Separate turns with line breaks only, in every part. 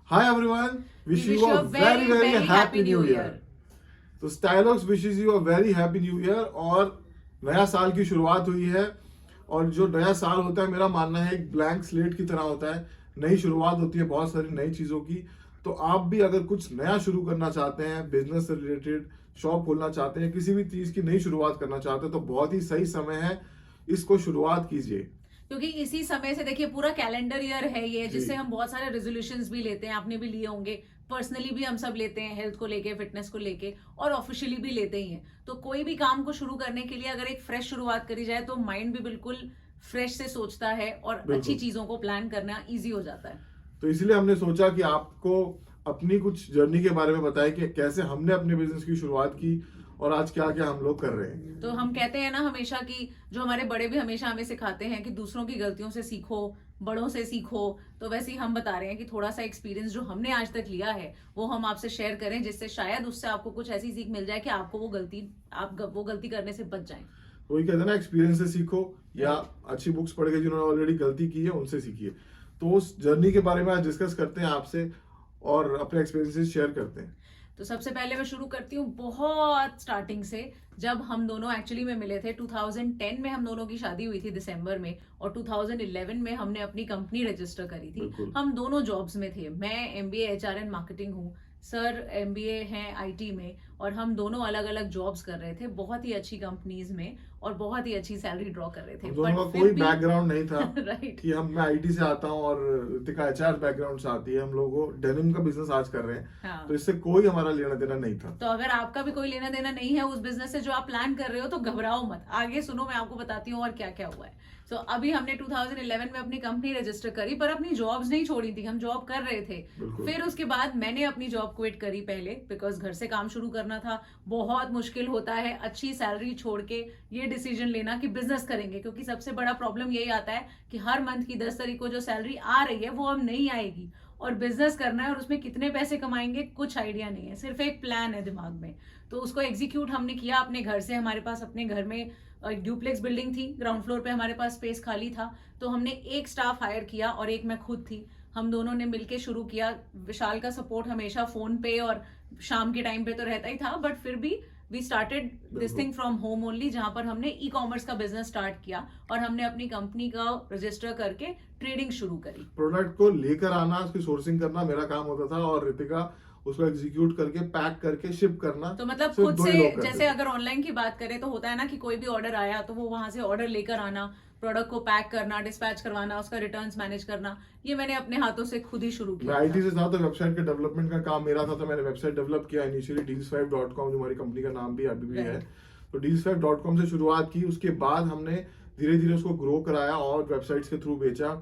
Hi everyone, wish you a very happy new year. तो Stylox wishes you a very happy new year. और नया साल की शुरुआत हुई है, और जो नया साल होता है मेरा मानना है एक ब्लैंक स्लेट की तरह होता है। नई शुरुआत होती है बहुत सारी नई चीज़ों की। तो आप भी अगर कुछ नया शुरू करना चाहते हैं, बिजनेस से रिलेटेड शॉप खोलना चाहते हैं, किसी भी चीज़ की नई शुरुआत करना चाहते हैं, तो बहुत ही सही समय है, इसको शुरुआत कीजिए।
क्योंकि इसी समय से देखिए पूरा कैलेंडर ईयर है ये,
जी।
जिससे हम बहुत सारे रेजोल्यूशंस भी लेते हैं। आपने भी लिए होंगे, पर्सनली भी हम सब लेते हैं, हेल्थ को लेके, फिटनेस को लेके, और ऑफिशियली भी लेते ही हैं। तो कोई भी काम को शुरू करने के लिए अगर एक फ्रेश शुरुआत करी जाए तो माइंड भी बिल्कुल फ्रेश से सोचता है और अच्छी
बिल्कुल।
चीजों को प्लान करना इजी हो जाता है।
तो इसलिए हमने सोचा कि आपको अपनी कुछ जर्नी के बारे में बताएं कि कैसे हमने अपने बिजनेस की शुरुआत की और आज क्या क्या हम लोग कर रहे हैं।
तो हम कहते हैं ना हमेशा कि जो हमारे बड़े भी हमेशा हमें सिखाते हैं कि दूसरों की गलतियों से सीखो, बड़ों से सीखो। तो वैसे ही हम बता रहे हैं कि थोड़ा सा एक्सपीरियंस जो हमने आज तक लिया है वो हम आपसे शेयर करें, जिससे शायद उससे आपको कुछ ऐसी सीख मिल जाए कि आपको वो गलती करने से बच जाएं।
वही कहते हैं ना, एक्सपीरियंस से सीखो या अच्छी बुक्स पढ़ के जिन्होंने ऑलरेडी गलती की है उनसे सीखिए। तो उस जर्नी के बारे में आज डिस्कस करते हैं आपसे और अपने एक्सपीरियंसेस शेयर करते हैं।
तो सबसे पहले मैं शुरू करती हूँ बहुत स्टार्टिंग से, जब हम दोनों एक्चुअली में मिले थे। 2010 में हम दोनों की शादी हुई थी दिसंबर में, और 2011 में हमने अपनी कंपनी रजिस्टर करी थी।
बिल्कुल।
हम दोनों जॉब्स में थे। मैं एमबीए एचआर एंड मार्केटिंग हूँ, सर एमबीए हैं आईटी में, और हम दोनों अलग अलग जॉब्स कर रहे थे बहुत ही अच्छी कंपनीज में, और बहुत ही अच्छी सैलरी ड्रॉ कर रहे थे।
हम दोनों का कोई बैकग्राउंड नहीं था
राइट।
कि मैं आईटी से आता हूँ और ऋतिका एचआर बैकग्राउंड से आती है। हम लोग डेनिम का बिजनेस आज कर रहे हैं।
हाँ।
तो इससे कोई हमारा लेना देना नहीं था।
तो अगर आपका भी कोई लेना देना नहीं है उस बिजनेस से जो आप प्लान कर रहे हो, तो घबराओ मत, आगे सुनो, मैं आपको बताती हूँ और क्या क्या हुआ है। तो अभी हमने 2011 में अपनी कंपनी रजिस्टर करी, पर अपनी जॉब्स नहीं छोड़ी थी, हम जॉब कर रहे थे। फिर उसके बाद मैंने अपनी जॉब क्विट करी पहले, बिकॉज घर से काम शुरू करना था। बहुत मुश्किल होता है अच्छी सैलरी छोड़ के ये डिसीजन लेना कि बिजनेस करेंगे, क्योंकि सबसे बड़ा प्रॉब्लम यही आता है कि हर मंथ की 10 तारीख को जो सैलरी आ रही है वो अब नहीं आएगी, और बिजनेस करना है और उसमें कितने पैसे कमाएंगे कुछ आइडिया नहीं है, सिर्फ एक प्लान है दिमाग में। तो उसको एग्जीक्यूट हमने किया अपने घर से। हमारे पास अपने घर में एक ड्यूप्लेक्स बिल्डिंग थी, ग्राउंड फ्लोर पे हमारे पास स्पेस खाली था। तो हमने एक स्टाफ हायर किया और एक मैं खुद थी। हम दोनों ने मिलके शुरू किया। विशाल का सपोर्ट हमेशा फोन पे और शाम के टाइम पे तो रहता ही था, बट फिर भी we started this thing from home only, जहां पर हमने ई कॉमर्स का बिजनेस स्टार्ट किया और हमने अपनी कंपनी का रजिस्टर करके ट्रेडिंग शुरू करी।
प्रोडक्ट को लेकर आना, उसकी सोर्सिंग करना मेरा काम होता था, और ऋतिका उसको एग्जीक्यूट करके पैक करके शिप करना।
तो मतलब
सिर्फ
खुद
दो ही
से,
लोग करते
जैसे
थे।
अगर ऑनलाइन की बात करें तो होता है ना कि कोई भी ऑर्डर आया तो वो वहां से ऑर्डर लेकर आना, प्रोडक्ट को पैक करना, डिस्पैच करवाना, उसका रिटर्न्स मैनेज करना, ये मैंने अपने हाथों से खुद ही शुरू
मैं
किया
आईटी
था।
से था तो वेबसाइट के डेवलपमेंट का काम मेरा था। तो मैंने वेबसाइट डेवलप किया इनिशियली deals5.com, जो हमारी कंपनी का नाम भी अभी भी है। तो deals5.com से शुरुआत की। उसके बाद हमने धीरे धीरे उसको ग्रो कराया और वेबसाइट्स के थ्रू बेचा।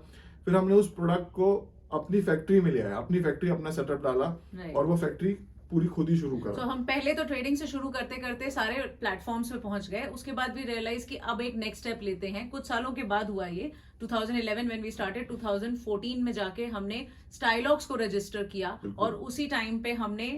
फिर हमने उस प्रोडक्ट को अपनी फैक्ट्री में ले आया, अपनी फैक्ट्री, अपना सेटअप डाला, और वो फैक्ट्री पूरी खुद ही शुरू
तो
करा।
हम पहले तो ट्रेडिंग से शुरू करते करते सारे प्लेटफॉर्म्स पे पहुंच गए। उसके बाद भी रियलाइज कि अब एक नेक्स्ट स्टेप लेते हैं। कुछ सालों के बाद हुआ ये 2011 व्हेन वी स्टार्टेड। 2014 में जाके हमने स्टाइलॉक्स को रजिस्टर किया, और उसी टाइम पे हमने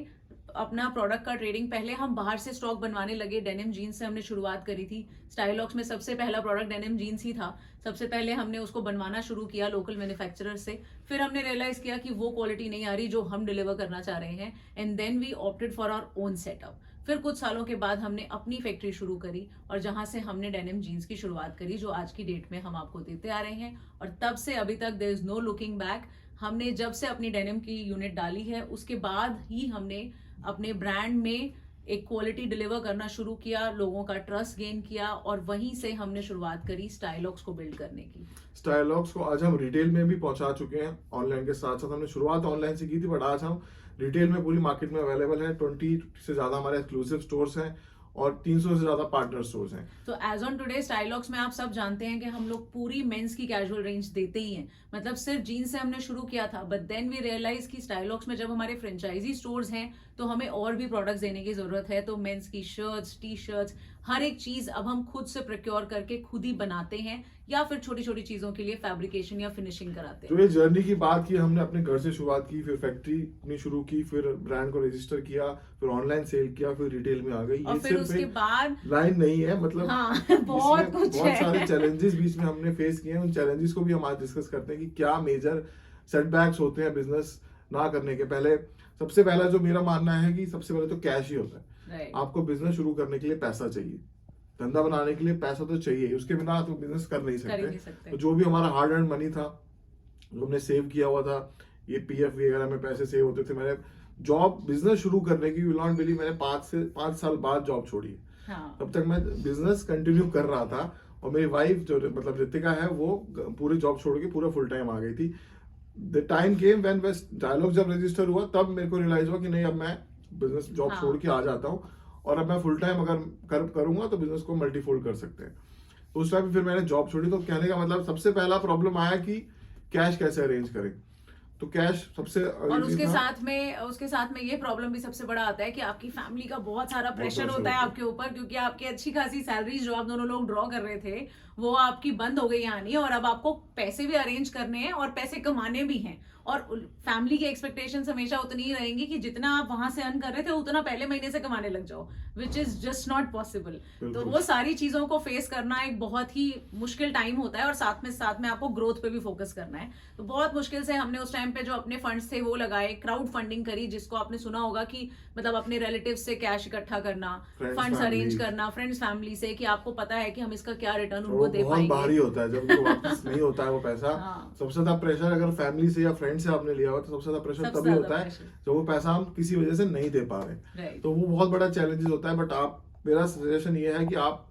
अपना प्रोडक्ट का ट्रेडिंग, पहले हम बाहर से स्टॉक बनवाने लगे। डेनिम जीन्स से हमने शुरुआत करी थी। स्टाइलॉक्स में सबसे पहला प्रोडक्ट डेनिम जीन्स ही था। सबसे पहले हमने उसको बनवाना शुरू किया लोकल मैन्युफैक्चरर से। फिर हमने रियलाइज किया कि वो क्वालिटी नहीं आ रही जो हम डिलीवर करना चाह रहे हैं, and then we opted for our own setup. फिर कुछ सालों के बाद हमने अपनी फैक्ट्री शुरू करी, और जहां से हमने डेनिम जीन्स की शुरुआत करी, जो आज की डेट में हम आपको देते आ रहे हैं। और तब से अभी तक there is no looking back. हमने जब से अपनी डेनिम की यूनिट डाली है, उसके बाद ही हमने अपने ब्रांड में एक क्वालिटी डिलीवर करना शुरू किया, लोगों का ट्रस्ट गेन किया, और वहीं से हमने शुरुआत करी स्टाइलॉक्स को बिल्ड करने की।
स्टाइलॉक्स को आज हम रिटेल में भी पहुंचा चुके हैं। ऑनलाइन के साथ साथ हमने शुरुआत ऑनलाइन से की थी, बट आज हम रिटेल में पूरी मार्केट में अवेलेबल है। 20 से ज्यादा हमारे एक्सक्लूसिव स्टोर्स हैं और 300 से ज्यादा पार्टनर स्टोर्स हैं।
तो एज ऑन टुडे स्टाइलॉक्स में आप सब जानते हैं कि हम लोग पूरी मेंस की कैजुअल रेंज देते ही हैं। मतलब सिर्फ जीन्स से हमने शुरू किया था, बट देन वी रियलाइज कि स्टाइलॉक्स में जब हमारे फ्रेंचाइजी स्टोर्स हैं तो हमें और भी प्रोडक्ट्स देने की जरूरत है। तो मेंस की शर्ट्स, टी शर्ट्स, हर एक चीज अब हम खुद से प्रोक्योर करके खुद ही बनाते हैं, या फिर छोटी छोटी चीजों के लिए फैब्रिकेशन या फिनिशिंग कराते हैं।
तो ये जर्नी की बात की हमने, अपने घर से शुरुआत की, फिर फैक्ट्री अपनी शुरू की, फिर ब्रांड को रजिस्टर किया, फिर ऑनलाइन सेल किया, फिर रिटेल में आ गई।
और फिर उसके बाद
लाइन नहीं है, मतलब
हाँ, बहुत कुछ
बहुत
है।
सारे चैलेंजेस बीच में हमने फेस किए हैं। उन चैलेंजेस को भी हम आज डिस्कस करते हैं कि क्या मेजर सेटबैक्स होते हैं बिजनेस ना करने के पहले सबसे पहला जो मेरा मानना है कि सबसे पहले तो कैश ही होता है।
Right.
आपको बिजनेस शुरू करने के लिए पैसा चाहिए, धंधा बनाने के लिए पैसा तो चाहिए, उसके बिना तो बिजनेस कर नहीं
कर ही नहीं
सकते।
सकते।
तो जो भी हमारा हार्ड अर्न मनी था, जो हमने सेव किया हुआ था, ये पीएफ वगैरह में पैसे सेव होते थे, मैंने जॉब बिजनेस शुरू करने की, विल नॉट बिलीव, मैंने 5 साल बाद जॉब छोड़ी है।
हाँ।
तब तक मैं बिजनेस कंटिन्यू कर रहा था और मेरी वाइफ जो मतलब रितिका है वो पूरी जॉब छोड़ के पूरा फुल टाइम आ गई थी। The time came when dialogue जब रजिस्टर हुआ तब मेरे को रियलाइज हुआ कि नहीं, अब मैं बिजनेस जॉब
हाँ।
छोड़ के आ जाता हूँ और अब मैं फुल टाइम अगर करूंगा तो बिजनेस को मल्टीफोल्ड कर सकते हैं। तो उस टाइम फिर मैंने जॉब छोड़ी। तो कहने का मतलब सबसे पहला प्रॉब्लम आया कि कैश कैसे अरेंज करें। तो कैश सबसे
और उसके साथ में ये प्रॉब्लम भी सबसे बड़ा आता है कि आपकी फैमिली का बहुत सारा प्रेशर होता है आपके ऊपर, क्योंकि आपकी अच्छी खासी सैलरीज जो आप दोनों लोग ड्रॉ कर रहे थे वो आपकी बंद हो गई आनी, और अब आपको पैसे भी अरेंज करने हैं और पैसे कमाने भी हैं। और फैमिली की एक्सपेक्टेशंस हमेशा उतनी ही रहेंगी कि जितना आप वहां से अर्न कर रहे थे उतना पहले महीने से कमाने लग जाओ, which is just not possible. तो वो सारी चीजों को फेस करना एक बहुत ही मुश्किल टाइम होता है, और साथ में आपको ग्रोथ पे भी फोकस करना है। तो बहुत मुश्किल से हमने उस टाइम पे जो अपने फंड्स थे वो लगाए, क्राउड फंडिंग करी, जिसको आपने सुना होगा कि मतलब अपने रिलेटिव से कैश इकट्ठा करना, फंड्स अरेंज करना, फ्रेंड्स फैमिली से, कि आपको पता है कि हम इसका क्या रिटर्न उनको दे पाएंगे।
बहुत भारी होता है जब वो वापस नहीं होता है वो पैसा।
हाँ।
सबसे ज्यादा प्रेशर अगर फैमिली से या फ्रेंड से आपने लिया हो तो सबसे ज्यादा प्रेशर तभी होता है जब वो पैसा हम किसी वजह से नहीं दे पा रहे। तो वो बहुत बड़ा चैलेंजेस होता है। बट मेरा सजेशन ये है कि आप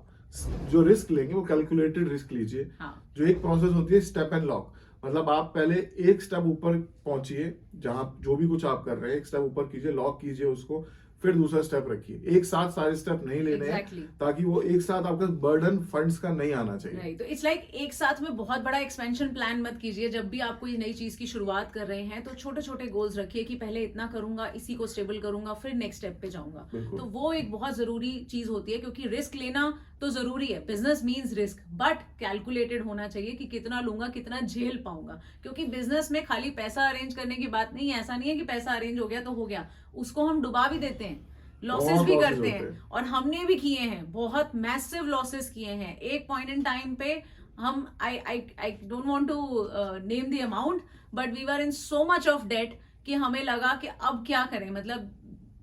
जो रिस्क लेंगे वो कैलकुलेटेड रिस्क लीजिए।
हाँ।
जो एक प्रोसेस होती है स्टेप एंड लॉक, मतलब आप पहले एक स्टेप ऊपर पहुंचिए, जहां जो भी कुछ आप कर रहे हैं एक स्टेप ऊपर कीजिए, लॉक कीजिए उसको, फिर दूसरा स्टेप रखिए। एक साथ सारे स्टेप नहीं लेने हैं, ताकि वो एक साथ आपका बर्डन फंड्स का नहीं आना चाहिए।
तो इट्स लाइक एक साथ में बहुत बड़ा एक्सपेंशन प्लान मत कीजिए। जब भी आप कोई नई चीज की शुरुआत कर रहे हैं तो छोटे छोटे गोल्स रखिए कि पहले इतना करूंगा, इसी को स्टेबल करूंगा, फिर नेक्स्ट स्टेप पे जाऊंगा। तो वो एक बहुत जरूरी चीज होती है, क्योंकि रिस्क लेना तो जरूरी है, business means risk, but calculated होना चाहिए कि कितना लूंगा, कितना झेल पाऊंगा। क्योंकि बिजनेस में खाली पैसा अरेंज करने की बात नहीं है। ऐसा नहीं है कि पैसा अरेंज हो गया तो हो गया, उसको हम डुबा भी देते हैं, लॉसेस भी करते हैं, और हमने भी किए हैं, बहुत मैसिव लॉसेस किए हैं। एक पॉइंट इन टाइम पे हम I don't want to name the amount, but we were in so much of debt कि हमें लगा कि अब क्या करें, मतलब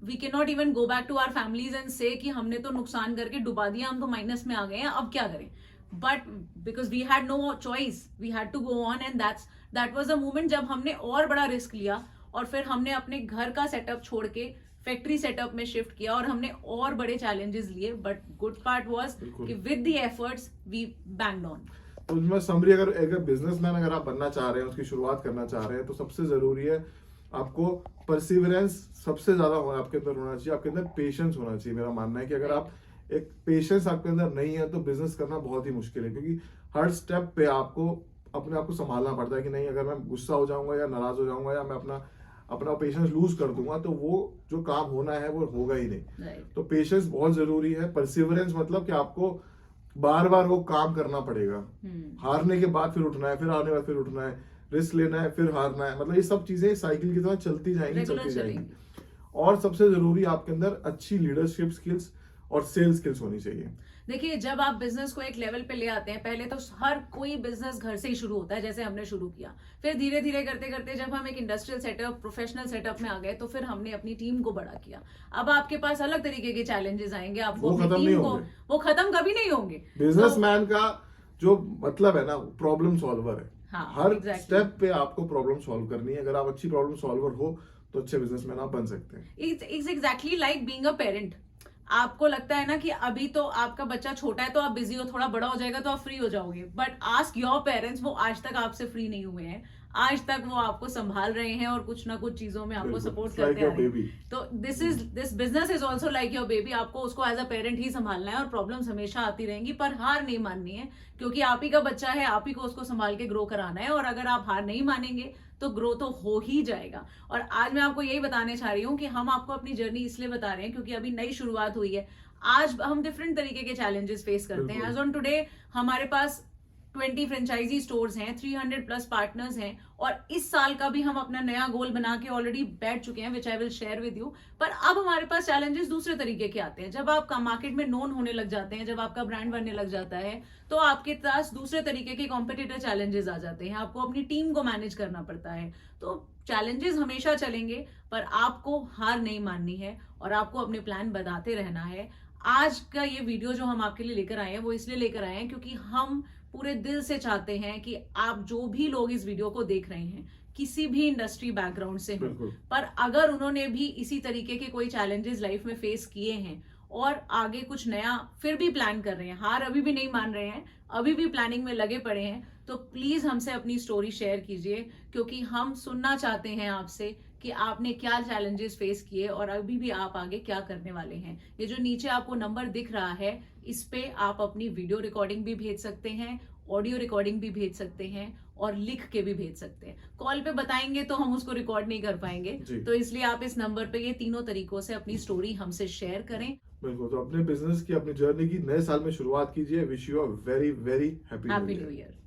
we can not even go back to our families and say कि हमने तो नुकसान करके डुबा दिया, हम तो माइनस में आ गए हैं, अब क्या करें। But because we had no choice, we had to go on, and that was the moment जब हमने और बड़ा रिस्क लिया, और फिर हमने अपने घर का सेटअप छोड़ के फैक्ट्री सेटअप में शिफ्ट किया, और हमने और बड़े चैलेंजेस लिए। But good part was that with the efforts we banged on.
तो मैं समरी, अगर बिजनेसमैन अगर आप बनना चाह रहे हैं, उसकी शुरुआत करना चाह रहे हैं, तो सबसे जरूरी है आपको परसिवरेंस सबसे ज्यादा आपके अंदर होना चाहिए, आपके अंदर पेशेंस होना चाहिए। मेरा मानना है कि अगर आप एक पेशेंस आपके अंदर नहीं है तो बिजनेस करना बहुत ही मुश्किल है, क्योंकि हर स्टेप पे आपको अपने आप को संभालना पड़ता है कि नहीं, अगर मैं गुस्सा हो जाऊंगा या नाराज हो जाऊंगा या मैं अपना पेशेंस लूज कर दूंगा तो वो जो काम होना है वो होगा ही नहीं। तो पेशेंस बहुत जरूरी है। परसिवरेंस मतलब कि आपको बार बार वो काम करना पड़ेगा, हारने के बाद फिर उठना है, फिर हारने के बाद फिर उठना है, रिस्क लेना है, फिर हारना है, मतलब ये सब चीजें साइकिल की तरह चलती जाएंगी। और सबसे जरूरी आपके अंदर अच्छी लीडरशिप स्किल्स और सेल्स स्किल्स होनी चाहिए।
देखिए, जब आप बिजनेस को एक लेवल पे ले आते हैं, पहले तो हर कोई बिजनेस घर से ही शुरू होता है, जैसे हमने शुरू किया। फिर धीरे धीरे करते करते जब हम एक इंडस्ट्रियल सेटअप, प्रोफेशनल सेटअप में आ गए, तो फिर हमने अपनी टीम को बड़ा किया। अब आपके पास अलग तरीके के चैलेंजेस आएंगे, आपको अपनी टीम को, वो खत्म कभी नहीं होंगे।
बिजनेसमैन का जो मतलब है ना, प्रॉब्लम सॉल्वर है।
हाँ,
हर स्टेप पे आपको प्रॉब्लम सॉल्व करनी है। अगर आप अच्छी प्रॉब्लम सॉल्वर हो तो अच्छे बिजनेसमैन आप बन सकते हैं।
It's exactly like being a parent. आपको लगता है ना कि अभी तो आपका बच्चा छोटा है तो आप बिजी हो, थोड़ा बड़ा हो जाएगा तो आप फ्री हो जाओगे, बट आस्क योर पेरेंट्स, वो आज तक आपसे फ्री नहीं हुए हैं। आज तक वो आपको संभाल रहे हैं और कुछ ना कुछ चीजों में आपको सपोर्ट करते हैं। तो this business is also like your baby. आपको उसको एज अ पेरेंट ही संभालना है, और प्रॉब्लम्स हमेशा आती रहेंगी, पर हार नहीं माननी है, क्योंकि आप ही का बच्चा है, आप ही को उसको संभाल के ग्रो कराना है। और अगर आप हार नहीं मानेंगे तो ग्रो तो हो ही जाएगा। और आज मैं आपको यही बताने चाह रही हूँ कि हम आपको अपनी जर्नी इसलिए बता रहे हैं क्योंकि अभी नई शुरुआत हुई है। आज हम डिफरेंट तरीके के चैलेंजेस फेस करते हैं। एज ऑन टुडे हमारे पास 20 फ्रेंचाइजी स्टोर्स हैं, 300 प्लस पार्टनर्स हैं, और इस साल का भी हम अपना नया गोल बना के ऑलरेडी बैठ चुके हैं, which I will share with you. पर अब हमारे पास चैलेंजेस दूसरे तरीके के आते हैं। जब आप मार्केट में नोन होने लग जाते हैं, जब आपका ब्रांड बनने लग जाता है, तो आपके पास दूसरे तरीके के कॉम्पिटिटर चैलेंजेस आ जाते हैं। आपको अपनी टीम को मैनेज करना पड़ता है। तो चैलेंजेस हमेशा चलेंगे, पर आपको हार नहीं माननी है और आपको अपने प्लान बताते रहना है। आज का ये वीडियो जो हम आपके लिए लेकर आए हैं, वो इसलिए लेकर आए हैं क्योंकि हम पूरे दिल से चाहते हैं कि आप जो भी लोग इस वीडियो को देख रहे हैं, किसी भी इंडस्ट्री बैकग्राउंड से हो,
बिल्कुल।
पर अगर उन्होंने भी इसी तरीके के कोई चैलेंजेस लाइफ में फेस किए हैं और आगे कुछ नया फिर भी प्लान कर रहे हैं, हार अभी भी नहीं मान रहे हैं, अभी भी प्लानिंग में लगे पड़े हैं, तो प्लीज हमसे अपनी स्टोरी शेयर कीजिए, क्योंकि हम सुनना चाहते हैं आपसे कि आपने क्या चैलेंजेस फेस किए और अभी भी आप आगे क्या करने वाले हैं। ये जो नीचे आपको नंबर दिख रहा है, इस पे आप अपनी वीडियो रिकॉर्डिंग भी भेज सकते हैं, ऑडियो रिकॉर्डिंग भी भेज सकते हैं और लिख के भी भेज सकते हैं। कॉल पे बताएंगे तो हम उसको रिकॉर्ड नहीं कर पाएंगे, तो इसलिए आप इस नंबर पे ये तीनों तरीकों से अपनी स्टोरी हमसे शेयर करें।
बिल्कुल, तो अपने बिजनेस की, अपनी जर्नी की नए साल में शुरुआत कीजिए। Wish you a very very happy
happy new year.